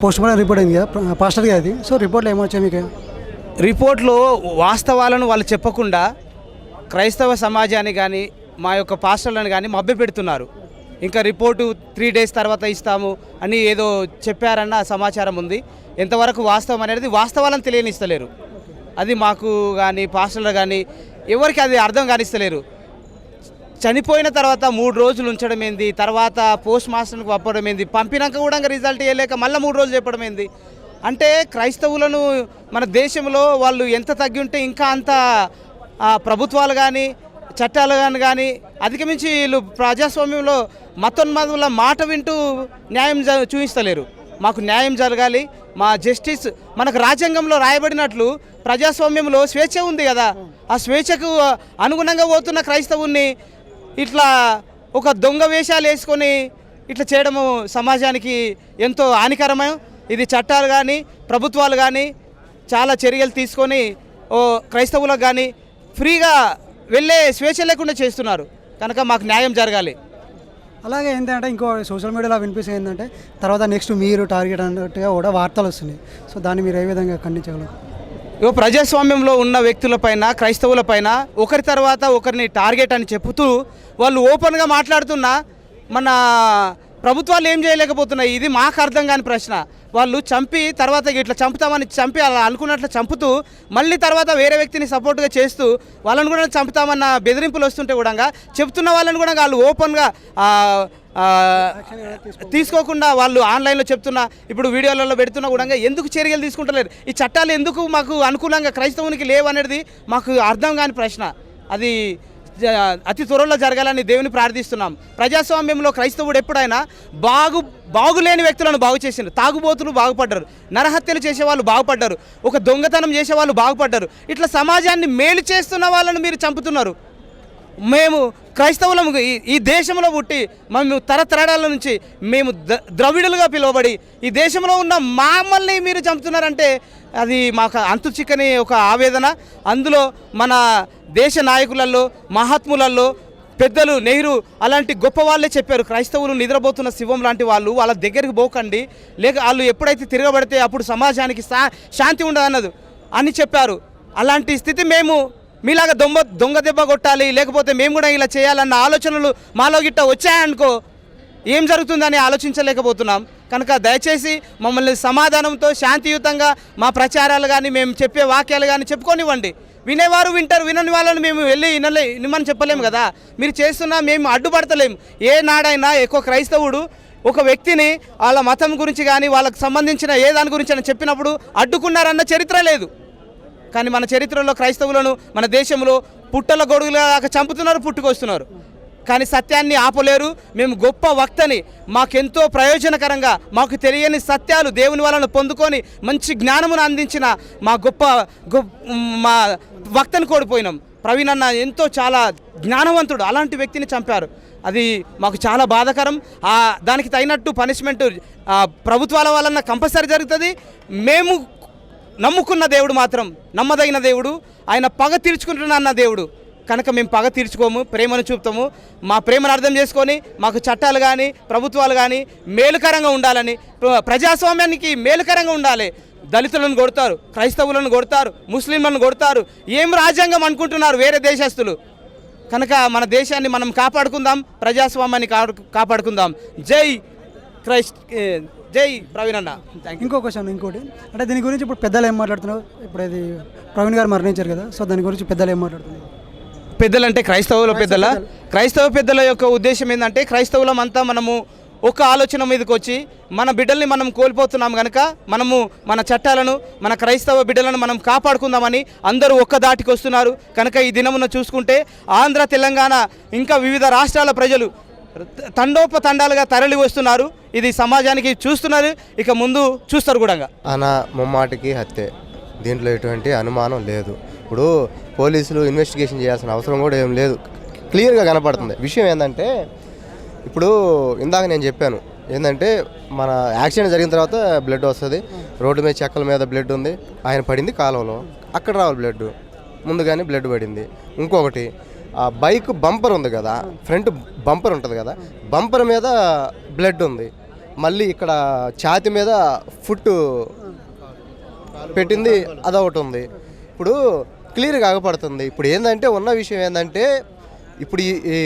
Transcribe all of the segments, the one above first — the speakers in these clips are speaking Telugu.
పోస్ట్ మార్టం రిపోర్ట్ అయింది కదా పాస్టర్గా అది. సో రిపోర్ట్లో ఏమొచ్చాయి మీకు? రిపోర్ట్లో వాస్తవాలను వాళ్ళు చెప్పకుండా క్రైస్తవ సమాజాన్ని కానీ మా యొక్క పాస్టర్లను కానీ మభ్యపెడుతున్నారు. ఇంకా రిపోర్టు 3 days తర్వాత ఇస్తాము అని ఏదో చెప్పారన్న సమాచారం ఉంది. ఎంతవరకు వాస్తవం అనేది వాస్తవాలను తెలియనిస్తలేరు. అది మాకు కానీ పాస్టర్లు కానీ ఎవరికి అది అర్థం కానిస్తలేరు. చనిపోయిన తర్వాత 3 రోజులు ఉంచడం ఏంది, తర్వాత పోస్ట్ మాస్టర్కి పంపడం ఏంది, పంపినాక కూడా రిజల్ట్ ఇవ్వలేక మళ్ళీ 3 రోజులు చెప్పడం ఏంది. అంటే క్రైస్తవులను మన దేశంలో వాళ్ళు ఎంత తగ్గి ఉంటే ఇంకా అంత ప్రభుత్వాలు కానీ చట్టాలు కానీ అధిగమించి వీళ్ళు ప్రజాస్వామ్యంలో మతోన్మాదుల మాట వింటూ న్యాయం చూపిస్తలేరు. మాకు న్యాయం జరగాలి, మా జస్టిస్ మనకు రాజ్యాంగంలో రాయబడినట్లు ప్రజాస్వామ్యంలో స్వేచ్ఛ ఉంది కదా, ఆ స్వేచ్ఛకు అనుగుణంగా పోతున్న క్రైస్తవుని ఇట్లా ఒక దొంగ వేషాలు వేసుకొని ఇట్లా చేయడము సమాజానికి ఎంతో హానికరమే. ఇది చట్టాలు కానీ ప్రభుత్వాలు కానీ చాలా చర్యలు తీసుకొని క్రైస్తవులకు కానీ ఫ్రీగా వెళ్ళే స్వేచ్ఛ లేకుండా చేస్తున్నారు. కనుక మాకు న్యాయం జరగాలి. అలాగే ఏంటంటే ఇంకో సోషల్ మీడియాలో వినిపిస్తే ఏంటంటే తర్వాత నెక్స్ట్ మీరు టార్గెట్ అన్నట్టుగా కూడా వార్తలు వస్తున్నాయి. సో దాన్ని మీరు ఏ విధంగా ఖండించగలరు? ప్రజాస్వామ్యంలో ఉన్న వ్యక్తులపైన క్రైస్తవులపైన ఒకరి తర్వాత ఒకరిని టార్గెట్ అని చెబుతూ వాళ్ళు ఓపెన్గా మాట్లాడుతున్నా మన ప్రభుత్వాలు ఏం చేయలేకపోతున్నాయి. ఇది మాకు అర్థం కాని ప్రశ్న. వాళ్ళు చంపి తర్వాత ఇట్లా చంపుతామని చంపి అలా అనుకున్నట్లు చంపుతూ మళ్ళీ తర్వాత వేరే వ్యక్తిని సపోర్ట్గా చేస్తూ వాళ్ళని కూడా చంపుతామన్న బెదిరింపులు వస్తుంటే కూడా చెప్తున్న వాళ్ళని కూడా వాళ్ళు ఓపెన్గా తీసుకోకుండా వాళ్ళు ఆన్లైన్లో చెప్తున్నా ఇప్పుడు వీడియోలలో పెడుతున్నా కూడా ఎందుకు చర్యలు తీసుకుంటలేరు? ఈ చట్టాలు ఎందుకు మాకు అనుకూలంగా క్రైస్తవునికి లేవు అనేది మాకు అర్థం కాని ప్రశ్న. అది అతి త్వరలో జరగాలని దేవుని ప్రార్థిస్తున్నాం. ప్రజాస్వామ్యంలో క్రైస్తవుడు ఎప్పుడైనా బాగులేని వ్యక్తులను బాగు చేసిండు. తాగుబోతులు బాగుపడ్డారు, నరహత్యలు చేసేవాళ్ళు బాగుపడ్డారు, ఒక దొంగతనం చేసేవాళ్ళు బాగుపడ్డారు. ఇట్లా సమాజాన్ని మేలు చేస్తున్న వాళ్ళని మీరు చంపుతున్నారు. మేము క్రైస్తవులము ఈ దేశంలో పుట్టి మేము తరతరాల నుంచి మేము ద్రవిడులుగా పిలువబడి ఈ దేశంలో ఉన్న మమ్మల్ని మీరు చంపుతున్నారంటే అది మాకు అంతు చిక్కని ఒక ఆవేదన. అందులో మన దేశ నాయకులలో మహాత్ములలో పెద్దలు నెహ్రూ అలాంటి గొప్ప వాళ్ళే చెప్పారు, క్రైస్తవులు నిద్రపోతున్న శివం లాంటి వాళ్ళు, వాళ్ళ దగ్గరికి పోకండి, లేక వాళ్ళు ఎప్పుడైతే తిరగబడితే అప్పుడు సమాజానికి శాంతి ఉండదన్నది అని చెప్పారు. అలాంటి స్థితి మేము మీలాగా దొంగ దెబ్బ కొట్టాలి లేకపోతే మేము కూడా ఇలా చేయాలన్న ఆలోచనలు మాలో గిట్ట వచ్చాయనుకో ఏం జరుగుతుందని ఆలోచించలేకపోతున్నాం. కనుక దయచేసి మమ్మల్ని సమాధానంతో శాంతియుతంగా మా ప్రచారాలు కానీ మేము చెప్పే వాక్యాలు కానీ చెప్పుకోనివ్వండి. వినేవారు వింటారు, వినని వాళ్ళని మేము వెళ్ళి వినమని చెప్పలేము కదా. మీరు చేస్తున్నా మేము అడ్డుపడతలేము. ఏ నాడైనా ఎక్కువ క్రైస్తవుడు ఒక వ్యక్తిని వాళ్ళ మతం గురించి కానీ వాళ్ళకు సంబంధించిన ఏ దాని గురించి అని చెప్పినప్పుడు అడ్డుకున్నారన్న చరిత్ర లేదు. కానీ మన చరిత్రలో క్రైస్తవులను మన దేశంలో పుట్టల గొడుగులాగా చంపుతున్నారు, పుట్టుకొస్తున్నారు. కానీ సత్యాన్ని ఆపలేరు. మేము గొప్ప వక్తని, మాకెంతో ప్రయోజనకరంగా మాకు తెలియని సత్యాలు దేవుని వలన పొందుకొని మంచి జ్ఞానమును అందించిన మా వక్తని కోల్పోయినాం. ప్రవీణ్ అన్న ఎంతో చాలా జ్ఞానవంతుడు, అలాంటి వ్యక్తిని చంపారు. అది మాకు చాలా బాధాకరం. దానికి తగినట్టు పనిష్మెంట్ ప్రభుత్వాల వలన కంపల్సరీ జరుగుతుంది. మేము నమ్ముకున్న దేవుడు మాత్రం నమ్మదగిన దేవుడు, ఆయన పగ తీర్చుకుంటున్న దేవుడు. కనుక మేము పగ తీర్చుకోము, ప్రేమను చూపుతాము. మా ప్రేమను అర్థం చేసుకొని మాకు చట్టాలు కానీ ప్రభుత్వాలు కానీ మేలుకరంగా ఉండాలని, ప్రజాస్వామ్యానికి మేలుకరంగా ఉండాలి. దళితులను కొడతారు, క్రైస్తవులను కొడతారు, ముస్లింలను కొడతారు. ఏం రాజ్యాంగం అనుకుంటున్నారు వేరే దేశస్తులు? కనుక మన దేశాన్ని మనం కాపాడుకుందాం, ప్రజాస్వామ్యాన్ని కాపాడుకుందాం. జై క్రైస్ట్, జై ప్రవీణ్ అన్న. ఇంకో క్వశ్చన్ ఇంకోటి అంటే దీని గురించి ఇప్పుడు పెద్దలు ఏం మాట్లాడుతున్నారు? ఇప్పుడు ఇది ప్రవీణ్ గారు మరణించారు కదా, సో దాని గురించి పెద్దలు ఏం మాట్లాడుతున్నారు? పెద్దలు అంటే క్రైస్తవ పెద్దల యొక్క ఉద్దేశం ఏంటంటే క్రైస్తవులమంతా మనము ఒక ఆలోచన మీదకి వచ్చి మన బిడ్డల్ని మనం కోల్పోతున్నాం కనుక మనము మన చట్టాలను మన క్రైస్తవ బిడ్డలను మనం కాపాడుకుందామని అందరూ ఒక్క దాటికి వస్తున్నారు. కనుక ఈ దినమున చూసుకుంటే ఆంధ్ర, తెలంగాణ ఇంకా వివిధ రాష్ట్రాల ప్రజలు తండోపతండాలుగా తరలి వస్తున్నారు. ఇది సమాజానికి చూస్తున్నారు, ఇక ముందు చూస్తారు కూడా. ముమ్మాటికి హత్యే, దీంట్లో ఎటువంటి అనుమానం లేదు. ఇప్పుడు పోలీసులు ఇన్వెస్టిగేషన్ చేయాల్సిన అవసరం కూడా ఏం లేదు, క్లియర్గా కనపడుతుంది. విషయం ఏంటంటే ఇప్పుడు ఇందాక నేను చెప్పాను ఏంటంటే మన యాక్సిడెంట్ జరిగిన తర్వాత బ్లడ్ వస్తుంది, రోడ్డు మీద చెక్కల మీద బ్లడ్ ఉంది, ఆయన పడింది కాలువలో, అక్కడ రావాలి బ్లడ్, ముందుగానే బ్లడ్ పడింది. ఇంకొకటి బైక్ బంపర్ ఉంది కదా, ఫ్రంట్ బంపర్ ఉంటుంది కదా, బంపర్ మీద బ్లడ్ ఉంది. మళ్ళీ ఇక్కడ ఛాతి మీద ఫుట్ పెట్టింది, అదొకటి ఉంది. ఇప్పుడు క్లియర్గా ఆగపడుతుంది. ఇప్పుడు ఏంటంటే ఉన్న విషయం ఏంటంటే ఇప్పుడు ఈ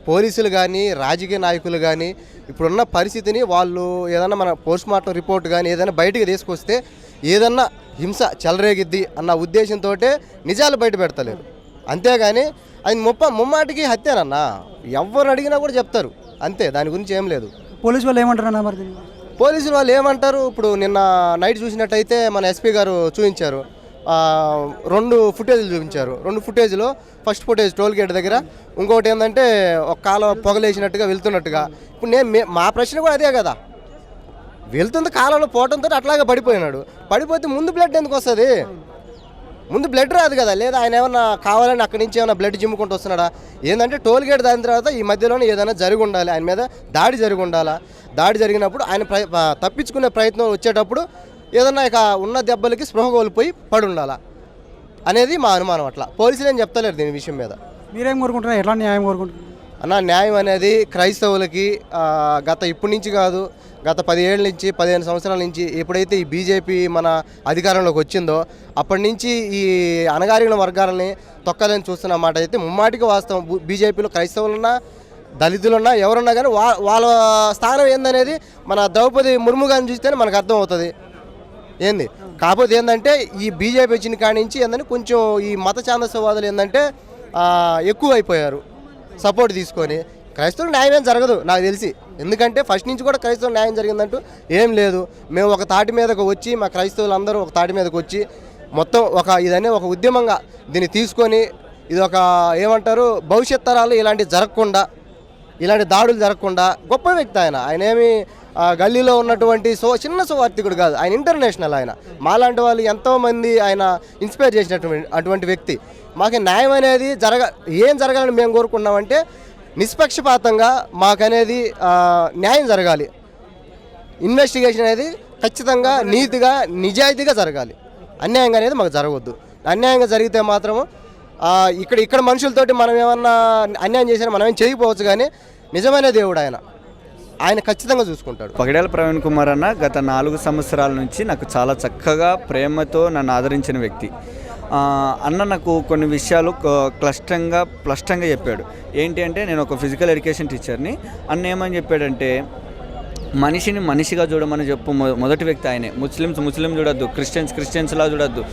పోలీసులు కానీ రాజకీయ నాయకులు కానీ ఇప్పుడున్న పరిస్థితిని వాళ్ళు ఏదన్నా మన పోస్ట్మార్టం రిపోర్ట్ కానీ ఏదైనా బయటికి తీసుకొస్తే ఏదన్నా హింస చెలరేగిద్ది అన్న ఉద్దేశంతో నిజాలు బయట పెడతలేరు. అంతేగాని అది ముమ్మాటికి హత్యనన్నా, ఎవరు అడిగినా కూడా చెప్తారు అంతే, దాని గురించి ఏం లేదు. పోలీసు వాళ్ళు ఏమంటారన్నా మరి? పోలీసులు వాళ్ళు ఏమంటారు, ఇప్పుడు నిన్న నైట్ చూసినట్టయితే మన ఎస్పీ గారు చూపించారు, 2 ఫుటేజ్లు చూపించారు. 2 ఫుటేజ్లో ఫస్ట్ ఫుటేజ్ టోల్ గేట్ దగ్గర, ఇంకొకటి ఏంటంటే ఒక కాలం పొగలేసినట్టుగా వెళ్తున్నట్టుగా. ఇప్పుడు మా ప్రశ్న కూడా అదే కదా, వెళ్తుంది కాలంలో పోవడంతో అట్లాగే పడిపోయినాడు. పడిపోతే ముందు బ్లడ్ ఎందుకు వస్తుంది? ముందు బ్లడ్ రాదు కదా. లేదా ఆయన ఏమన్నా కావాలని అక్కడి నుంచి ఏమైనా బ్లడ్ జిమ్ముకుంటూ వస్తున్నాడా? ఏంటంటే టోల్ గేట్ దాని తర్వాత ఈ మధ్యలోనే ఏదైనా జరిగి ఉండాలి, ఆయన మీద దాడి జరిగి ఉండాలా. దాడి జరిగినప్పుడు ఆయన తప్పించుకునే ప్రయత్నం వచ్చేటప్పుడు ఏదన్నా ఇక ఉన్న దెబ్బలకి స్పృహ కోల్పోయి పడి ఉండాలా అనేది మా అనుమానం. అట్లా పోలీసులు ఏం చెప్తలేరు దీని విషయం మీద. మీరేం కోరుకుంటున్నారు? ఎట్లా న్యాయం కోరుకుంటున్నారు అన్న? న్యాయం అనేది క్రైస్తవులకి ఇప్పటి నుంచి కాదు, గత 10 ఏళ్ళ నుంచి 15 సంవత్సరాల నుంచి ఎప్పుడైతే ఈ బీజేపీ మన అధికారంలోకి వచ్చిందో అప్పటి నుంచి ఈ అణగారిన వర్గాలని తొక్కాలని చూస్తున్న మాట అయితే ముమ్మాటికి వాస్తవం. బీజేపీలో క్రైస్తవులున్నా దళితులున్నా ఎవరున్నా కానీ వాళ్ళ స్థానం ఏందనేది మన ద్రౌపది ముర్ము గారిని చూస్తేనే మనకు అర్థం అవుతుంది ఏంది. కాకపోతే ఏంటంటే ఈ బీజేపీ వచ్చిన కాడి నుంచి ఏంటంటే కొంచెం ఈ మత ఛాందస్యవాదులు ఏంటంటే ఎక్కువ అయిపోయారు సపోర్ట్ తీసుకొని. క్రైస్తవులు న్యాయం ఏం జరగదు నాకు తెలిసి, ఎందుకంటే ఫస్ట్ నుంచి కూడా క్రైస్తవులు న్యాయం జరిగిందంటూ ఏం లేదు. మేము ఒక తాటి మీదకు వచ్చి మా క్రైస్తవులు అందరూ ఒక తాటి మీదకి వచ్చి మొత్తం ఇదనే ఒక ఉద్యమంగా దీన్ని తీసుకొని ఇది ఒక ఏమంటారు భవిష్యత్ తరాలు ఇలాంటివి జరగకుండా, ఇలాంటి దాడులు జరగకుండా గొప్ప వ్యక్తి ఆయన ఏమి గల్లీలో ఉన్నటువంటి చిన్న సువార్థికుడు కాదు, ఆయన ఇంటర్నేషనల్. ఆయన మాలాంటి వాళ్ళు ఎంతోమంది ఆయన ఇన్స్పైర్ చేసినటువంటి వ్యక్తి. మాకు న్యాయం అనేది ఏం జరగాలని మేము కోరుకున్నామంటే నిష్పక్షపాతంగా మాకనేది న్యాయం జరగాలి. ఇన్వెస్టిగేషన్ అనేది ఖచ్చితంగా నీతిగా నిజాయితీగా జరగాలి. అన్యాయంగా అనేది మాకు జరగవద్దు. అన్యాయంగా జరిగితే మాత్రము ఇక్కడ మనుషులతోటి మనం ఏమన్నా అన్యాయం చేసినా మనం ఏం చేయకపోవచ్చు, కానీ నిజమైన దేవుడు ఆయన ఖచ్చితంగా చూసుకుంటాడు. పగడాల ప్రవీణ్ కుమార్ అన్న గత 4 సంవత్సరాల నుంచి నాకు చాలా చక్కగా ప్రేమతో నన్ను ఆదరించిన వ్యక్తి. అన్న నాకు కొన్ని విషయాలు స్పష్టంగా చెప్పాడు. ఏంటి అంటే, నేను ఒక ఫిజికల్ ఎడ్యుకేషన్ టీచర్ని. అన్న ఏమని చెప్పాడంటే, మనిషిని మనిషిగా చూడమని చెప్పు మొదటి వ్యక్తి ఆయనే. ముస్లిం చూడొద్దు, క్రిస్టియన్స్లా చూడొద్దు,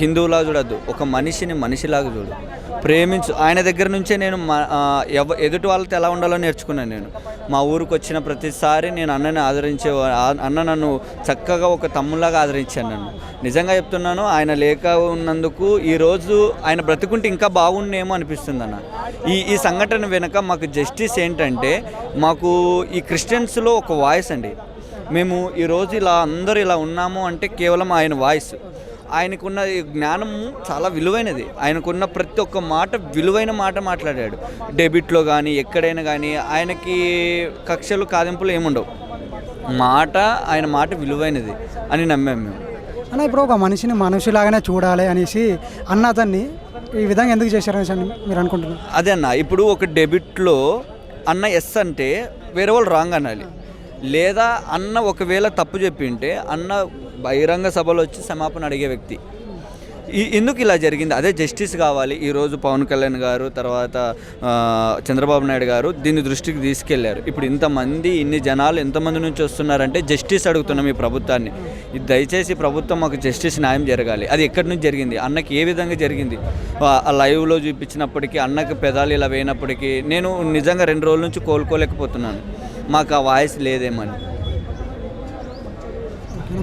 హిందువులా చూడొద్దు, ఒక మనిషిని మనిషిలాగా చూడు, ప్రేమించు. ఆయన దగ్గర నుంచే నేను ఎదుటి వాళ్ళతో ఎలా ఉండాలో నేర్చుకున్నాను. నేను మా ఊరికి వచ్చిన ప్రతిసారి నేను అన్నని అన్న నన్ను చక్కగా ఒక తమ్ములాగా ఆదరించాను. నన్ను నిజంగా చెప్తున్నాను, ఆయన లేక ఉన్నందుకు ఈరోజు ఆయన బ్రతుకుంటే ఇంకా బాగుండేమో అనిపిస్తుంది అన్న. ఈ సంఘటన వెనుక మాకు జస్టిస్ ఏంటంటే, మాకు ఈ క్రిస్టియన్స్లో ఒక వాయిస్ అండి. మేము ఈరోజు అందరూ ఇలా ఉన్నాము అంటే కేవలం ఆయన వాయిస్. ఆయనకున్న జ్ఞానము చాలా విలువైనది. ఆయనకున్న ప్రతి ఒక్క మాట విలువైన మాట మాట్లాడాడు. డెబిట్లో కానీ ఎక్కడైనా కానీ ఆయనకి కక్షలు కాదింపులు ఏముండవు. ఆయన మాట విలువైనది అని నమ్మాము మేము. అన్న, ఇప్పుడు ఒక మనిషిని మనిషిలాగానే చూడాలి అనేసి అన్న అతన్ని ఈ విధంగా ఎందుకు చేశారని మీరు అనుకుంటున్నారు? అదే అన్న, ఇప్పుడు ఒక డెబిట్లో అన్న ఎస్ అంటే వేరే వాళ్ళు రాంగ్ అనాలి. లేదా అన్న ఒకవేళ తప్పు చెప్పింటే అన్న బహిరంగ సభలో వచ్చి క్షమాపణ అడిగే వ్యక్తి. ఎందుకు ఇలా జరిగింది? అదే జస్టిస్ కావాలి. ఈరోజు పవన్ కళ్యాణ్ గారు, తర్వాత చంద్రబాబు నాయుడు గారు దీన్ని దృష్టికి తీసుకెళ్లారు. ఇప్పుడు ఇన్ని జనాలు ఎంతమంది నుంచి వస్తున్నారంటే జస్టిస్ అడుగుతున్నాం ఈ ప్రభుత్వాన్ని. ఇది దయచేసి ప్రభుత్వం మాకు జస్టిస్ న్యాయం జరగాలి. అది ఎక్కడి నుంచి జరిగింది, అన్నకి ఏ విధంగా జరిగింది, ఆ లైవ్లో చూపించినప్పటికీ, అన్నకి పెదాలు ఇలా వేయినప్పటికీ నేను నిజంగా 2 రోజుల నుంచి కోలుకోలేకపోతున్నాను. మాకు ఆ వాయిస్ లేదేమని.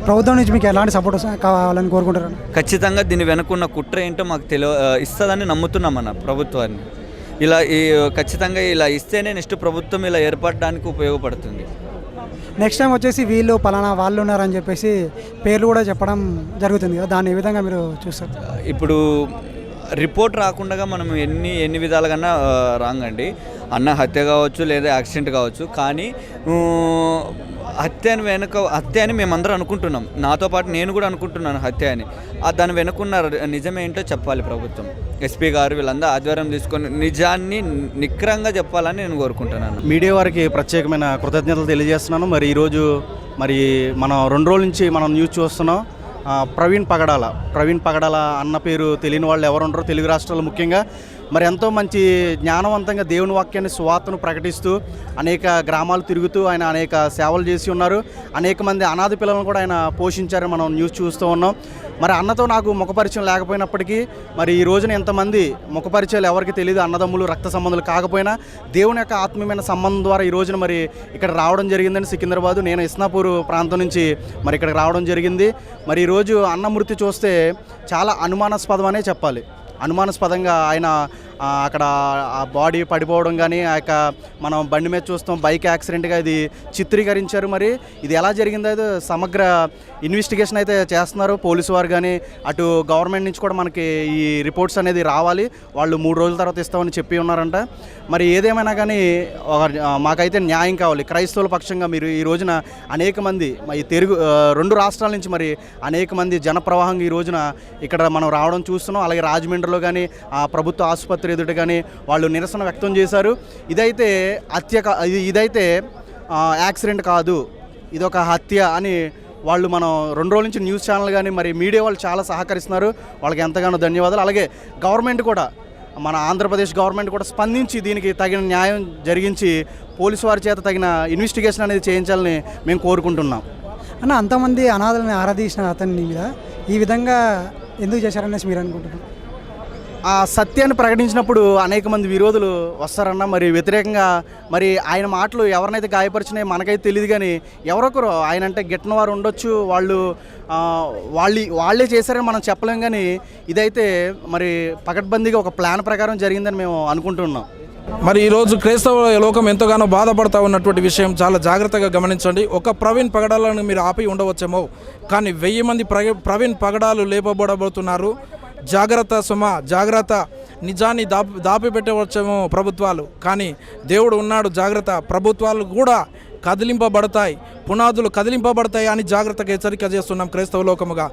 ప్రభుత్వం నుంచి మీకు ఎలాంటి సపోర్ట్ కావాలని కోరుకుంటారు? ఖచ్చితంగా దీని వెనుకున్న కుట్ర ఏంటో మాకు ఇస్తుందని నమ్ముతున్నామన్న ప్రభుత్వాన్ని. ఖచ్చితంగా ఇలా ఇస్తేనే నెక్స్ట్ ప్రభుత్వం ఇలా ఏర్పడడానికి ఉపయోగపడుతుంది. నెక్స్ట్ టైం వచ్చేసి వీళ్ళు పలానా వాళ్ళు ఉన్నారని చెప్పేసి పేర్లు కూడా చెప్పడం జరుగుతుంది కదా, దాన్ని ఏ విధంగా మీరు చూస్తారు? ఇప్పుడు రిపోర్ట్ రాకుండా మనం ఎన్ని విధాలుగా రాంగ్ అండి. అన్న హత్య కావచ్చు, లేదా యాక్సిడెంట్ కావచ్చు, కానీ హత్య అని మేమందరం అనుకుంటున్నాం. నాతో పాటు నేను కూడా అనుకుంటున్నాను హత్య అని. దాని వెనుకున్న నిజమేంటో చెప్పాలి ప్రభుత్వం. ఎస్పీ గారు వీళ్ళందరూ ఆధ్వర్యం తీసుకొని నిజాన్ని నిక్రంగా చెప్పాలని నేను కోరుకుంటున్నాను. మీడియా వారికి ప్రత్యేకమైన కృతజ్ఞతలు తెలియజేస్తున్నాను. మరి ఈరోజు మనం 2 రోజుల నుంచి మనం న్యూస్ చూస్తున్నాం. ప్రవీణ్ పగడాల అన్న పేరు తెలియని వాళ్ళు ఎవరు ఉండరు తెలుగు రాష్ట్రాల్లో ముఖ్యంగా. మరి ఎంతో మంచి జ్ఞానవంతంగా దేవుని వాక్యాన్ని సువార్తను ప్రకటిస్తూ అనేక గ్రామాలు తిరుగుతూ ఆయన అనేక సేవలు చేసి ఉన్నారు. అనేక మంది అనాథ పిల్లలను కూడా ఆయన పోషించారని మనం న్యూస్ చూస్తూ ఉన్నాం. మరి అన్నతో నాకు ముఖపరిచయం లేకపోయినప్పటికీ మరి ఈ రోజున ఎంతమంది ముఖపరిచయాలు ఎవరికి తెలియదు, అన్నదమ్ములు రక్త సంబంధాలు కాకపోయినా దేవుని యొక్క ఆత్మీయమైన సంబంధం ద్వారా ఈ రోజున మరి ఇక్కడ రావడం జరిగిందని సికింద్రాబాదు, నేను ఇస్నాపూర్ ప్రాంతం నుంచి మరి ఇక్కడికి రావడం జరిగింది. మరి ఈరోజు అన్న మృతి చూస్తే చాలా అనుమానాస్పదమనే చెప్పాలి. అనుమానాస్పదంగా ఆయన అక్కడ ఆ బాడీ పడిపోవడం కానీ ఆ యొక్క మనం బండి మీద చూస్తాం బైక్ యాక్సిడెంట్గా ఇది చిత్రీకరించారు. మరి ఇది ఎలా జరిగిందో అయితే సమగ్ర ఇన్వెస్టిగేషన్ అయితే చేస్తున్నారు పోలీసు వారు కానీ, అటు గవర్నమెంట్ నుంచి కూడా మనకి ఈ రిపోర్ట్స్ అనేది రావాలి. వాళ్ళు 3 రోజుల తర్వాత ఇస్తామని చెప్పి ఉన్నారంట. మరి ఏదేమైనా కానీ మాకైతే న్యాయం కావాలి. క్రైస్తవుల పక్షంగా మీరు ఈ రోజున అనేక మంది ఈ 2 రాష్ట్రాల నుంచి మరి అనేక మంది జనప్రవాహంగా ఈ రోజున ఇక్కడ మనం రావడం చూస్తున్నాం. అలాగే రాజమండ్రిలో కానీ ఆ ప్రభుత్వ ఆసుపత్రి ఎదుట కానీ వాళ్ళు నిరసన వ్యక్తం చేశారు. ఇదైతే యాక్సిడెంట్ కాదు, ఇదొక హత్య అని వాళ్ళు మనం 2 రోజుల నుంచి న్యూస్ ఛానల్ కానీ మరి మీడియా వాళ్ళు చాలా సహకరిస్తున్నారు. వాళ్ళకి ఎంతగానో ధన్యవాదాలు. అలాగే గవర్నమెంట్ కూడా, మన ఆంధ్రప్రదేశ్ గవర్నమెంట్ కూడా స్పందించి దీనికి తగిన న్యాయం జరిగించి పోలీసు వారి చేత తగిన ఇన్వెస్టిగేషన్ అనేది చేయించాలని మేము కోరుకుంటున్నాం. అన్న, అంతమంది అనాథలను ఆరాధించిన అతన్ని మీద ఈ విధంగా ఎందుకు చేశారనేసి మీరు అనుకుంటున్నారు? ఆ సత్యాన్ని ప్రకటించినప్పుడు అనేక మంది విరోధులు వస్తారన్న. మరి వ్యతిరేకంగా మరి ఆయన మాటలు ఎవరినైతే గాయపరిచినాయో మనకైతే తెలియదు, కానీ ఎవరొకరు ఆయన అంటే గిట్టని వారు ఉండొచ్చు, వాళ్ళే చేశారని మనం చెప్పలేం. కానీ ఇదైతే మరి పకడ్బందీగా ఒక ప్లాన్ ప్రకారం జరిగిందని మేము అనుకుంటున్నాం. మరి ఈరోజు క్రైస్తవ లోకం ఎంతగానో బాధపడతా ఉన్నటువంటి విషయం చాలా జాగ్రత్తగా గమనించండి. ఒక ప్రవీణ్ పగడాలను మీరు ఆపి ఉండవచ్చేమో, కానీ 1000 మంది ప్రవీణ్ పగడాలు లేపబడబోతున్నారు. జాగ్రత్త సుమా, జాగ్రత్త. నిజాన్ని దాపిపెట్టవచ్చేమో ప్రభుత్వాలు, కానీ దేవుడు ఉన్నాడు. జాగ్రత్త. ప్రభుత్వాలు కూడా కదిలింపబడతాయి, పునాదులు కదిలింపబడతాయి అని జాగ్రత్తగా హెచ్చరిక చేస్తున్నాం క్రైస్తవ లోకముగా.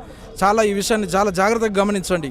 ఈ విషయాన్ని చాలా జాగ్రత్తగా గమనించండి.